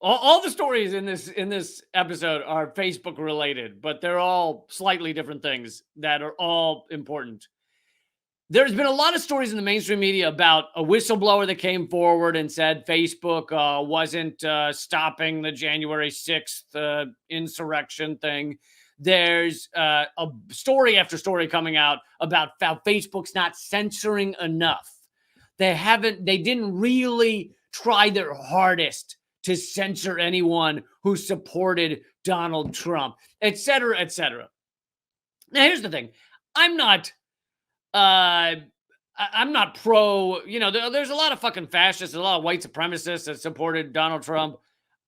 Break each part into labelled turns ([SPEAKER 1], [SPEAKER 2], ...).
[SPEAKER 1] all the stories in this episode are Facebook related, but they're all slightly different things that are all important. There's been a lot of stories in the mainstream media about a whistleblower that came forward and said Facebook wasn't stopping the January 6th insurrection thing. There's a story after story coming out about how Facebook's not censoring enough. They didn't really try their hardest to censor anyone who supported Donald Trump, et cetera, et cetera. Now, here's the thing. I'm not I'm not pro, there's a lot of fucking fascists, a lot of white supremacists that supported Donald Trump.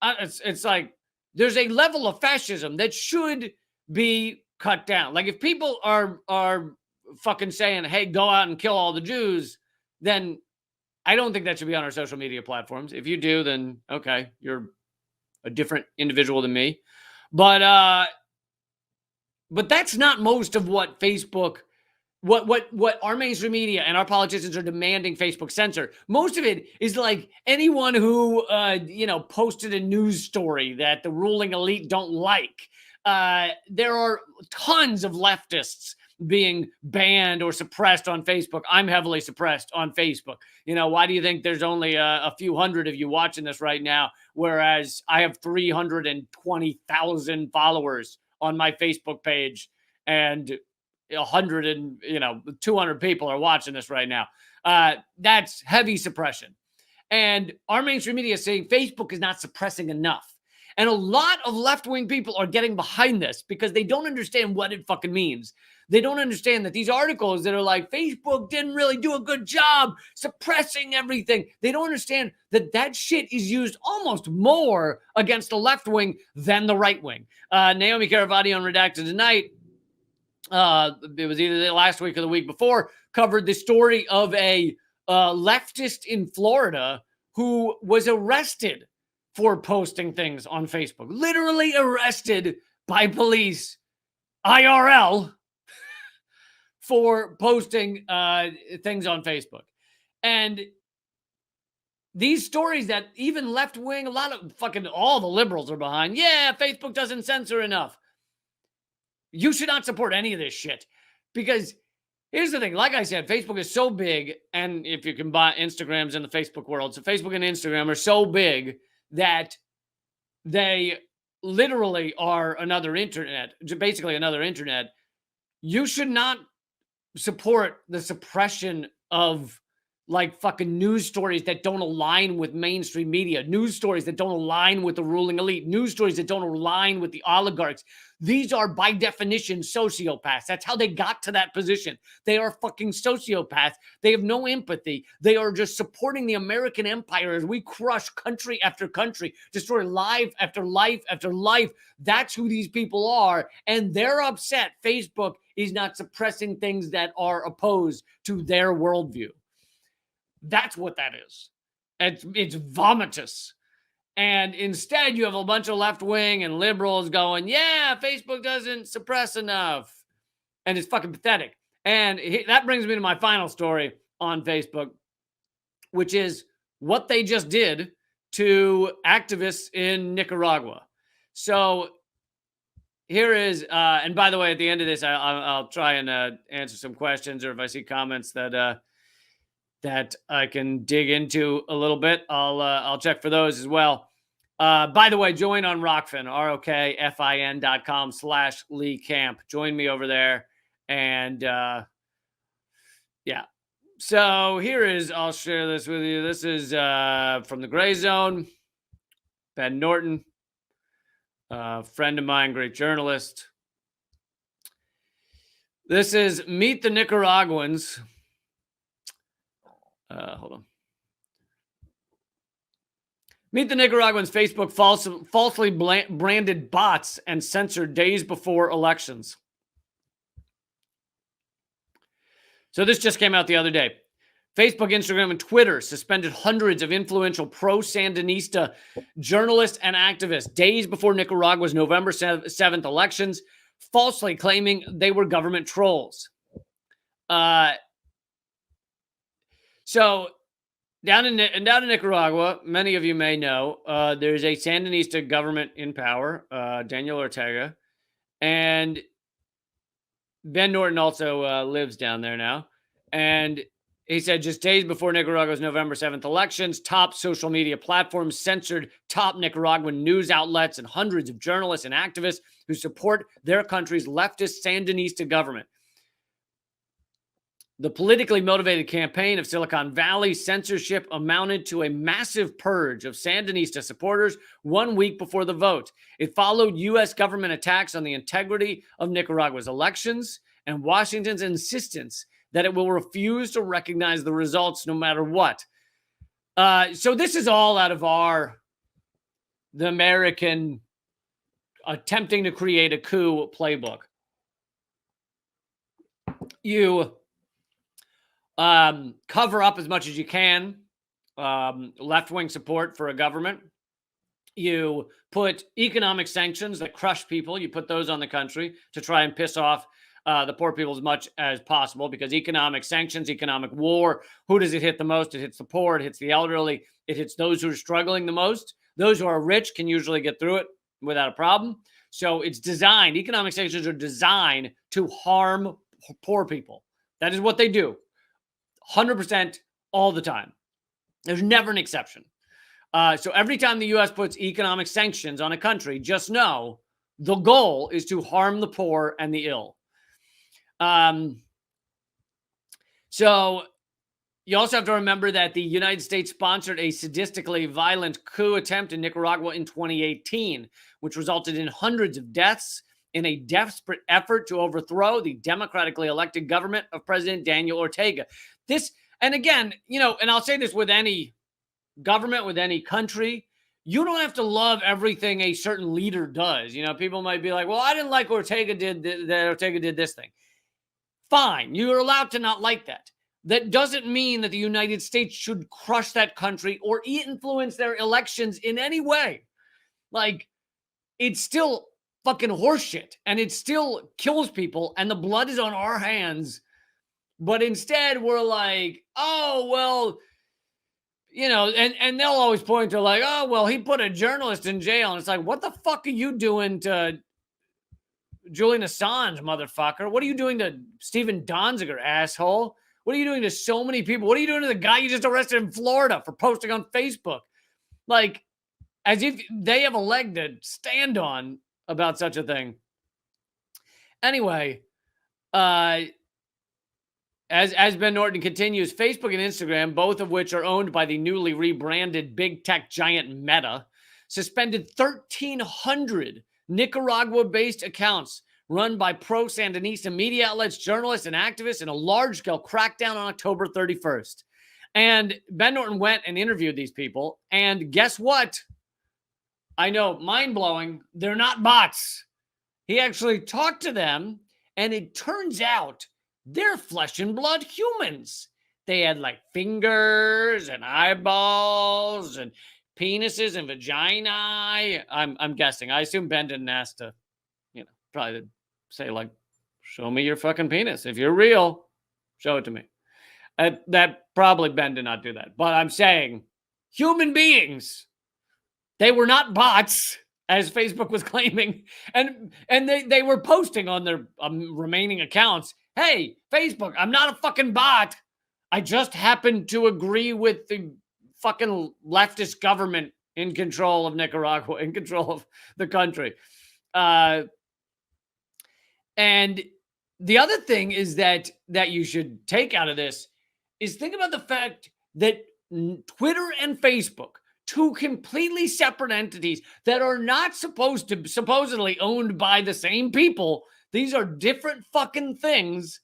[SPEAKER 1] It's like there's a level of fascism that should be cut down. Like if people are fucking saying, "Hey, go out and kill all the Jews," then I don't think that should be on our social media platforms. If you do, then okay, you're a different individual than me. But that's not most of what Facebook what our mainstream media and our politicians are demanding Facebook censor. Most of it is like anyone who posted a news story that the ruling elite don't like. There are tons of leftists being banned or suppressed on Facebook. I'm heavily suppressed on Facebook. Why do you think there's only a few hundred of you watching this right now, whereas I have 320,000 followers on my Facebook page, and 100 and 200 people are watching this right now? That's heavy suppression. And our mainstream media is saying Facebook is not suppressing enough. And a lot of left-wing people are getting behind this because they don't understand what it fucking means. They don't understand that these articles that are like, Facebook didn't really do a good job suppressing everything. They don't understand that shit is used almost more against the left wing than the right wing. Naomi Caravati on Redacted Tonight, it was either the last week or the week before, covered the story of a leftist in Florida who was arrested for posting things on Facebook. Literally arrested by police, IRL, for posting things on Facebook. And these stories that even left wing, a lot of fucking all the liberals are behind. Yeah, Facebook doesn't censor enough. You should not support any of this shit, because here's the thing. Like I said, Facebook is so big, and if you can buy Instagrams in the Facebook world, so Facebook and Instagram are so big that they literally are another internet, basically another internet. You should not support the suppression of like fucking news stories that don't align with mainstream media, news stories that don't align with the ruling elite, news stories that don't align with the oligarchs. These are by definition sociopaths. That's how they got to that position. They are fucking sociopaths. They have no empathy. They are just supporting the American empire as we crush country after country, destroy life after life after life. That's who these people are. And they're upset Facebook is not suppressing things that are opposed to their worldview. That's what that is. It's vomitous. And instead, you have a bunch of left wing and liberals going, yeah, Facebook doesn't suppress enough. And it's fucking pathetic. And that brings me to my final story on Facebook, which is what they just did to activists in Nicaragua. So here is, and by the way, at the end of this, I'll try and answer some questions, or if I see comments that I can dig into a little bit, I'll check for those as well. By the way, join on Rockfin, ROKFIN.com/Lee Camp. Join me over there. And yeah. So here is, I'll share this with you. This is from the Gray Zone. Ben Norton, friend of mine, great journalist. This is Meet the Nicaraguans. Hold on. Meet the Nicaraguans. Facebook falsely branded bots and censored days before elections. So this just came out the other day. Facebook, Instagram, and Twitter suspended hundreds of influential pro-Sandinista journalists and activists days before Nicaragua's November 7th elections, falsely claiming they were government trolls. So Down in Nicaragua, many of you may know, there's a Sandinista government in power, Daniel Ortega, and Ben Norton also lives down there now. And he said just days before Nicaragua's November 7th elections, top social media platforms censored top Nicaraguan news outlets and hundreds of journalists and activists who support their country's leftist Sandinista government. The politically motivated campaign of Silicon Valley censorship amounted to a massive purge of Sandinista supporters 1 week before the vote. It followed U.S. government attacks on the integrity of Nicaragua's elections and Washington's insistence that it will refuse to recognize the results no matter what. So this is all out of the American attempting to create a coup playbook. You cover up as much as you can left-wing support for a government. You put economic sanctions that crush people. You put those on the country to try and piss off the poor people as much as possible, because economic sanctions, economic war, who does it hit the most? It hits the poor, it hits the elderly, it hits those who are struggling the most. Those who are rich can usually get through it without a problem. So it's designed, economic sanctions are designed to harm poor people. That is what they do. 100% all the time. There's never an exception. So every time the U.S. puts economic sanctions on a country, just know the goal is to harm the poor and the ill. So you also have to remember that the United States sponsored a sadistically violent coup attempt in Nicaragua in 2018, which resulted in hundreds of deaths in a desperate effort to overthrow the democratically elected government of President Daniel Ortega. And again, and I'll say this with any government, with any country, you don't have to love everything a certain leader does. People might be like, well, I didn't like Ortega did this thing. Fine. You're allowed to not like that. That doesn't mean that the United States should crush that country or influence their elections in any way. Like, it's still fucking horseshit, and it still kills people, and the blood is on our hands. But instead, we're like, oh, well, and they'll always point to like, oh, well, he put a journalist in jail. And it's like, what the fuck are you doing to Julian Assange, motherfucker? What are you doing to Stephen Donziger, asshole? What are you doing to so many people? What are you doing to the guy you just arrested in Florida for posting on Facebook? Like, as if they have a leg to stand on about such a thing. Anyway, as Ben Norton continues, Facebook and Instagram, both of which are owned by the newly rebranded big tech giant Meta, suspended 1,300 Nicaragua-based accounts run by pro-Sandinista media outlets, journalists, and activists in a large-scale crackdown on October 31st. And Ben Norton went and interviewed these people, and guess what? I know, mind-blowing, they're not bots. He actually talked to them, and it turns out they're flesh and blood humans. They had like fingers and eyeballs and penises and vagina. I'm guessing. I assume Ben didn't ask to, probably say like, show me your fucking penis. If you're real, show it to me. That probably Ben did not do that. But I'm saying human beings. They were not bots, as Facebook was claiming. And they were posting on their remaining accounts, hey, Facebook, I'm not a fucking bot. I just happen to agree with the fucking leftist government in control of Nicaragua, in control of the country. And the other thing is that you should take out of this is think about the fact that Twitter and Facebook, two completely separate entities that are not supposedly owned by the same people. These are different fucking things,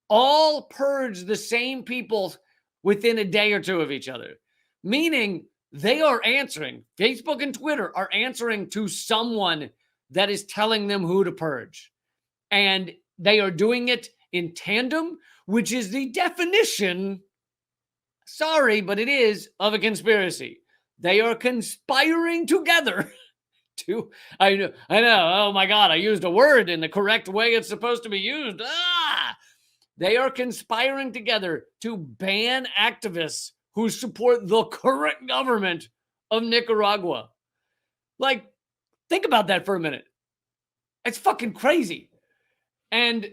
[SPEAKER 1] all purge the same people within a day or two of each other. Meaning they are answering, Facebook and Twitter are answering to someone that is telling them who to purge. And they are doing it in tandem, which is the definition, sorry, but it is, of a conspiracy. They are conspiring together to, I know, oh my God, I used a word in the correct way it's supposed to be used. They are conspiring together to ban activists who support the current government of Nicaragua. Like, think about that for a minute. It's fucking crazy. And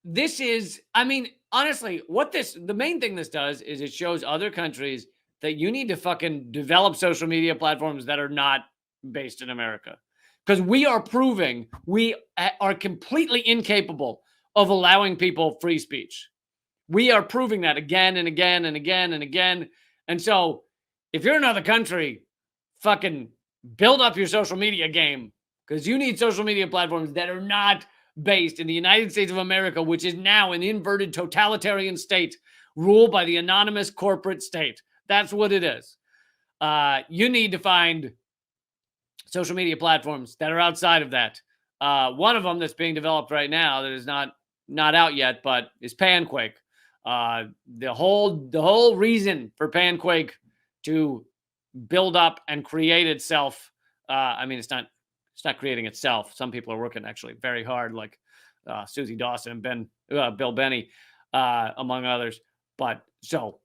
[SPEAKER 1] this is, I mean, honestly, the main thing this does is it shows other countries that you need to fucking develop social media platforms that are not based in America. Because we are proving we are completely incapable of allowing people free speech. We are proving that again and again and again and again. And so if you're another country, fucking build up your social media game, because you need social media platforms that are not based in the United States of America, which is now an inverted totalitarian state ruled by the anonymous corporate state. That's what it is. You need to find social media platforms that are outside of that. One of them that's being developed right now that is not out yet, but is Panquake. The whole reason for Panquake to build up and create itself. I mean, it's not creating itself. Some people are working actually very hard, like Susie Dawson and Bill Benny, among others. But so,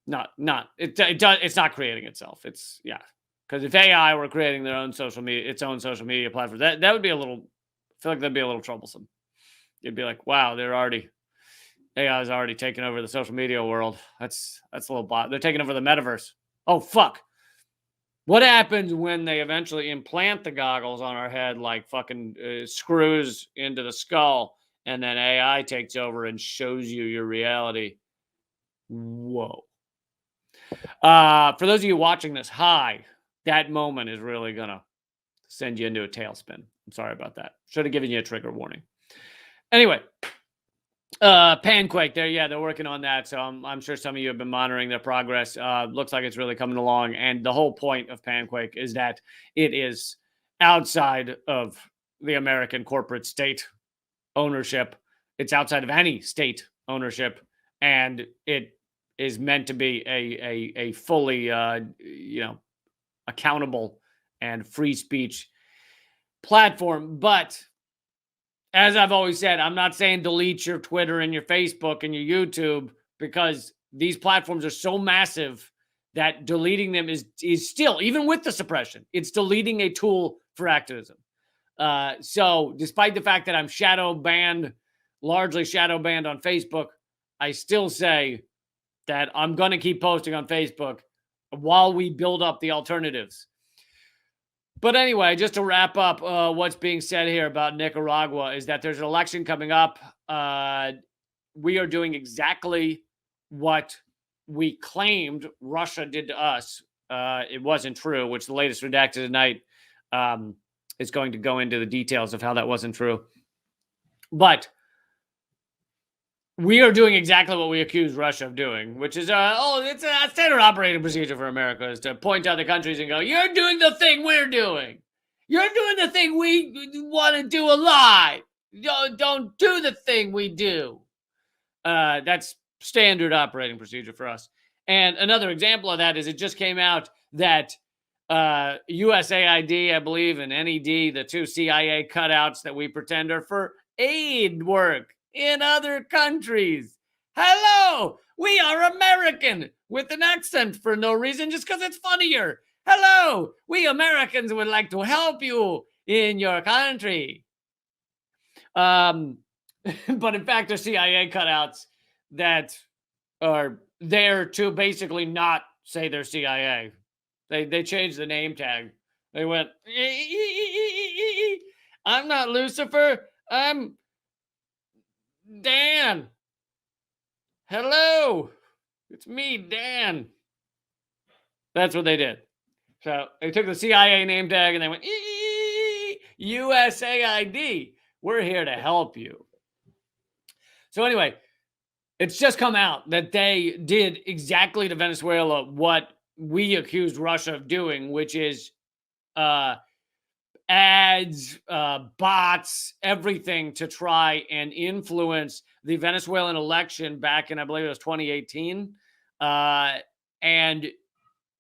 [SPEAKER 1] it's not creating itself. It's because if AI were creating its own social media platform, that would be I feel like that'd be a little troublesome. You'd be like, wow, AI is already taking over the social media world. That's a little bot. They're taking over the metaverse. Oh, fuck. What happens when they eventually implant the goggles on our head like fucking screws into the skull, and then AI takes over and shows you your reality? Whoa. For those of you watching this, that moment is really going to send you into a tailspin. I'm sorry about that. Should have given you a trigger warning. Anyway, Panquake, they're working on that. So I'm sure some of you have been monitoring their progress. Looks like it's really coming along. And the whole point of Panquake is that it is outside of the American corporate state ownership. It's outside of any state ownership, and it is meant to be a fully accountable and free speech platform. But as I've always said, I'm not saying delete your Twitter and your Facebook and your YouTube, because these platforms are so massive that deleting them is still, even with the suppression, it's deleting a tool for activism. So despite the fact that I'm largely shadow banned on Facebook, I still say that I'm going to keep posting on Facebook while we build up the alternatives. But anyway, just to wrap up what's being said here about Nicaragua is that there's an election coming up. We are doing exactly what we claimed Russia did to us. It wasn't true, which the latest redacted tonight is going to go into the details of how that wasn't true. But we are doing exactly what we accused Russia of doing, which is, it's a standard operating procedure for America, is to point to other countries and go, you're doing the thing we're doing. You're doing the thing we want to do a lot. Don't do the thing we do. That's standard operating procedure for us. And another example of that is it just came out that USAID, I believe, and NED, the two CIA cutouts that we pretend are for aid work in other countries. Hello, we are American with an accent for no reason, just because it's funnier. Hello, we Americans would like to help you in your country. But in fact, they're CIA cutouts that are there to basically not say they're CIA. They changed the name tag. They went, I'm not Lucifer, I'm Dan. Hello, it's me, Dan. That's what they did. So they took the CIA name tag and they went, USAID. We're here to help you. So anyway, it's just come out that they did exactly to Venezuela what we accused Russia of doing, which is ads, bots, everything to try and influence the Venezuelan election back in, I believe it was 2018. And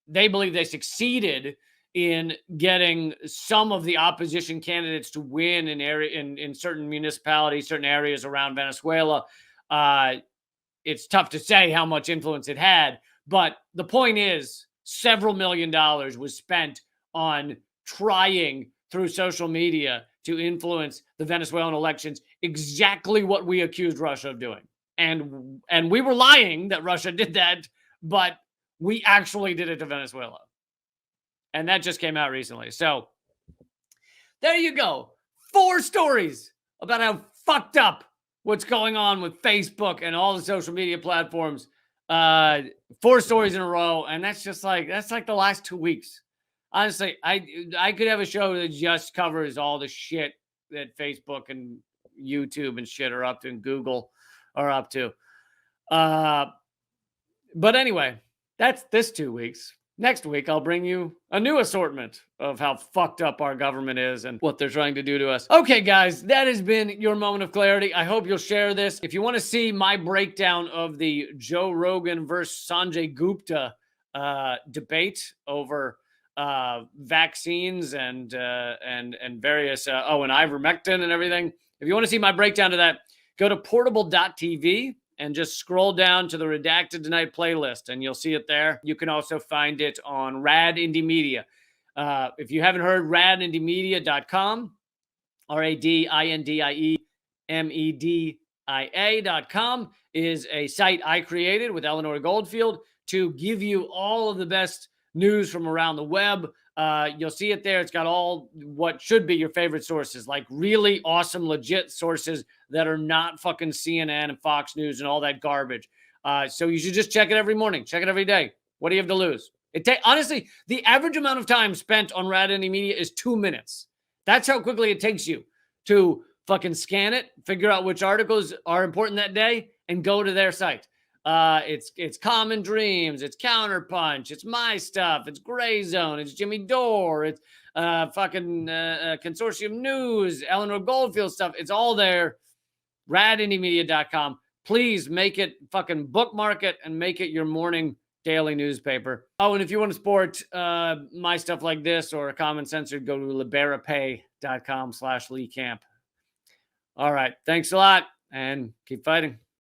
[SPEAKER 1] they believe they succeeded in getting some of the opposition candidates to win in certain municipalities, certain areas around Venezuela. it's tough to say how much influence it had. But the point is, several $1 million was spent on trying through social media to influence the Venezuelan elections, exactly what we accused Russia of doing. And we were lying that Russia did that, but we actually did it to Venezuela. And that just came out recently. So there you go. 4 stories about how fucked up what's going on with Facebook and all the social media platforms. 4 stories in a row. And that's like the last 2 weeks. Honestly, I could have a show that just covers all the shit that Facebook and YouTube and shit are up to, and Google are up to. But anyway, that's this 2 weeks. Next week, I'll bring you a new assortment of how fucked up our government is and what they're trying to do to us. Okay, guys, that has been your moment of clarity. I hope you'll share this. If you want to see my breakdown of the Joe Rogan versus Sanjay Gupta debate over vaccines and various and ivermectin and everything, if you want to see my breakdown of that, go to portable.tv and just scroll down to the Redacted Tonight playlist, and you'll see it there. You can also find it on Rad Indie Media. If you haven't heard, radindiemedia.com, radindiemedia.com is a site I created with Eleanor Goldfield to give you all of the best news from around the web. You'll see it there. It's got all what should be your favorite sources, like really awesome, legit sources that are not fucking CNN and Fox News and all that garbage. So you should just check it every morning. Check it every day. What do you have to lose? Honestly, the average amount of time spent on Rad Indie Media is 2 minutes. That's how quickly it takes you to fucking scan it, figure out which articles are important that day, and go to their site. It's Common Dreams, it's Counterpunch, it's my stuff, it's Gray Zone, it's Jimmy Dore, it's Consortium News, Eleanor Goldfield stuff. It's all there. radindiemedia.com. Please make it, fucking bookmark it, and make it your morning daily newspaper. Oh, and if you want to support my stuff like this or Common Censored, go to liberapay.com/Lee Camp. All right. Thanks a lot, and keep fighting.